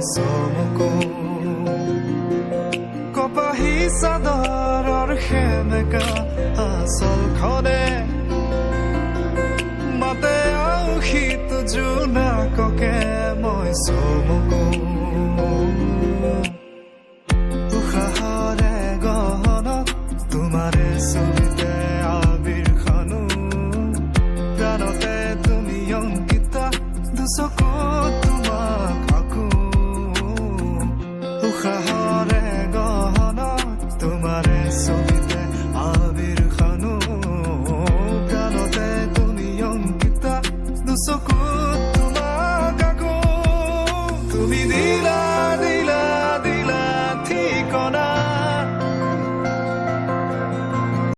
চমকো কপাহী চাদৰৰ সেমেকা আচলখনে মাতে আউসীত জোনাককে মই চমকো উশাহৰে গহনত তোমাৰে ছবিতে আবিৰ খানো প্ৰাণতে তুমি অংকিতা দুচকুত